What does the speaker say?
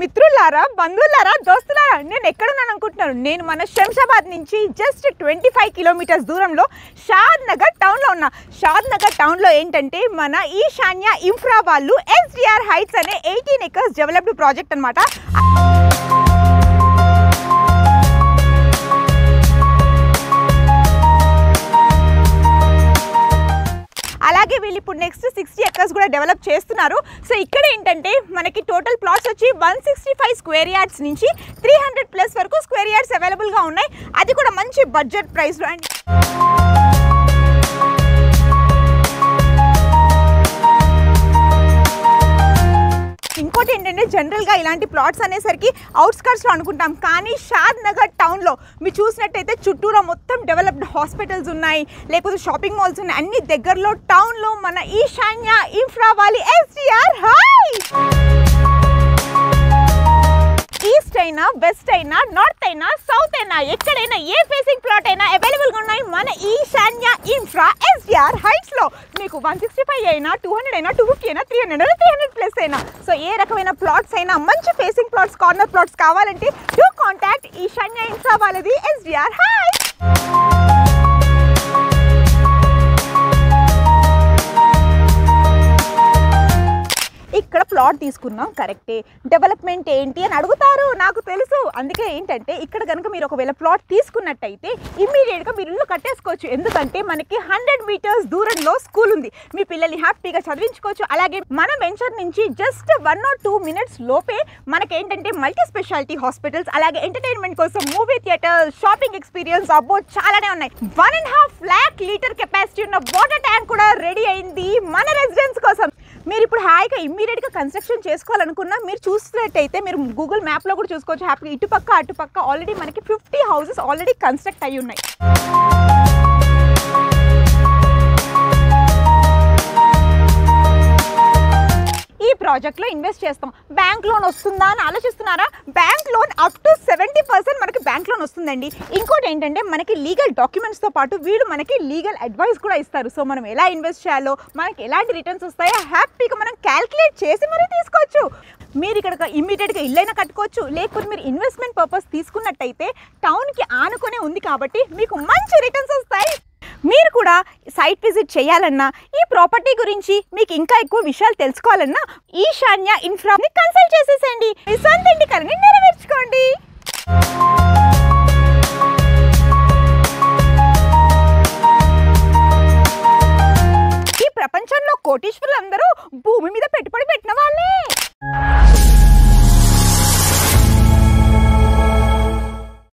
మిత్రులారా, బంధువులారా, దోస్తులారా, నేను ఎక్కడున్నాను అనుకుంటున్నారు? నేను మన శంషాబాద్ నుంచి జస్ట్ 25 కిలోమీటర్స్ దూరంలో షాద్ నగర్ టౌన్లో ఉన్నా. షాద్ నగర్ టౌన్లో ఏంటంటే మన ఈశాన్య ఇన్ఫ్రా వాళ్ళు ఎస్డిఆర్ హైట్స్ అనే 18 acres డెవలప్డ్ ప్రాజెక్ట్ అనమాట. అలాగే వీళ్ళు ఇప్పుడు నెక్స్ట్ 60 acres కూడా డెవలప్ చేస్తున్నారు. సో ఇక్కడ ఏంటంటే మనకి టోటల్ ప్లాట్స్ వచ్చి 165 స్క్వేర్ యార్డ్స్ నుంచి 300+ వరకు స్క్వేర్ యార్డ్స్ అవైలబుల్గా ఉన్నాయి. అది కూడా మంచి బడ్జెట్ ప్రైస్లో. అండ్ ఇంకోటి ఏంటంటే జనరల్గా ఇలాంటి ప్లాట్స్ అనేసరికి అవుట్స్కర్ట్స్లో అనుకుంటాం, కానీ షాద్ నగర్ టౌన్లో మీరు చూసినట్టయితే చుట్టూరా మొత్తం డెవలప్డ్ హాస్పిటల్స్ ఉన్నాయి, లేకపోతే షాపింగ్ మాల్స్ ఉన్నాయి. అన్ని దగ్గరలో టౌన్లో మన ఈశాన్య ఇన్ఫ్రా వాలీ ఎస్డిఆర్ హైట్స్. ఈస్ట్ అయినా, వెస్ట్ అయినా, నార్త్ అయినా, సౌత్ అయినా, ఎక్కడైనా ఏ ఫేసింగ్ ప్లాట్ అయినా అవైలబుల్గా ఉన్నాయి మన ఈశాన్య ఇన్ఫ్రా ఎస్డిఆర్ హైట్స్లో. మీకు 165 అయినా, 200 అయినా, 250 అయినా, 300+ అయినా, సో ఏ రకమైన ప్లాట్స్ అయినా, మంచి ఫేసింగ్ ప్లాట్స్, కార్నర్ ప్లాట్స్ కావాలంటే డూ కాంటాక్ట్ ఈశాన్య ఇన్ఫ్రా వాళ్ళది ఎస్డిఆర్ హైట్స్. ఇక్కడ ప్లాట్ తీసుకున్నాం కరెక్టే, డెవలప్మెంట్ ఏంటి అని అడుగుతారు, నాకు తెలుసు. అందుకే ఏంటంటే ఇక్కడ కనుక మీరు ఒకవేళ ప్లాట్ తీసుకున్నట్టయితే ఇమ్మీడియట్గా మీరు ఇల్లు కట్టేసుకోవచ్చు. ఎందుకంటే మనకి 100 మీటర్స్ దూరంలో స్కూల్ ఉంది, మీ పిల్లల్ని హ్యాపీగా చదివించుకోవచ్చు. అలాగే మన వెంచర్ నుంచి జస్ట్ 1 or 2 minutes లోపే మనకేంటంటే మల్టీ స్పెషాలిటీ హాస్పిటల్స్, అలాగే ఎంటర్టైన్మెంట్ కోసం మూవీ థియేటర్, షాపింగ్ ఎక్స్పీరియన్స్, అబ్బో చాలానే ఉన్నాయి. 1.5 lakh లీటర్ కెపాసిటీ ఉన్న వాటర్ ట్యాంక్ కూడా రెడీ అయింది మన రెసిడెన్స్ కోసం. మీరు ఇప్పుడు హాయిగా ఇమ్మీడియట్గా కన్స్ట్రక్షన్ చేసుకోవాలనుకున్నా మీరు చూసినట్టయితే మీరు గూగుల్ మ్యాప్లో కూడా చూసుకోవచ్చు హ్యాపీగా. ఇటుపక్క అటుపక్క ఆల్రెడీ మనకి 50 houses ఆల్రెడీ కన్స్ట్రక్ట్ అయ్యి ఉన్నాయి. ఈ ప్రాజెక్ట్లో ఇన్వెస్ట్ చేస్తాం, బ్యాంక్ లోన్ వస్తుందా అని ఆలోచిస్తున్నారా? బ్యాంక్ లోన్ అప్ టు 70% మనకి బ్యాంక్ లోన్ వస్తుందండి. ఇంకోటి ఏంటంటే మనకి లీగల్ డాక్యుమెంట్స్తో పాటు వీళ్ళు మనకి లీగల్ అడ్వైస్ కూడా ఇస్తారు. సో మనం ఎలా ఇన్వెస్ట్ చేయాలో, మనకి ఎలాంటి రిటర్న్స్ వస్తాయో హ్యాపీగా మనం క్యాల్కులేట్ చేసి మరీ తీసుకోవచ్చు. మీరు ఇక్కడ ఇమ్మీడియట్గా ఇల్లైనా కట్టుకోవచ్చు, లేకపోతే మీరు ఇన్వెస్ట్మెంట్ పర్పస్ తీసుకున్నట్టయితే టౌన్కి ఆనుకునే ఉంది కాబట్టి మీకు మంచి రిటర్న్స్ వస్తాయి. మీరు కూడా సైట్ విజిట్ చేయాలన్నా, ఈ ప్రాపర్టీ గురించి మీకు ఇంకా ఎక్కువ విషయాలు తెలుసుకోవాలన్నా ఈశాన్య ఇన్ఫ్రాని కన్సల్ట్ చేసేసేయండి. మీ సొంత ఇంటి కలని నెరవేర్చుకోండి. ఈ ప్రపంచంలో కోటీశ్వరులు అందరూ భూమి మీద పెట్టుబడి పెట్టిన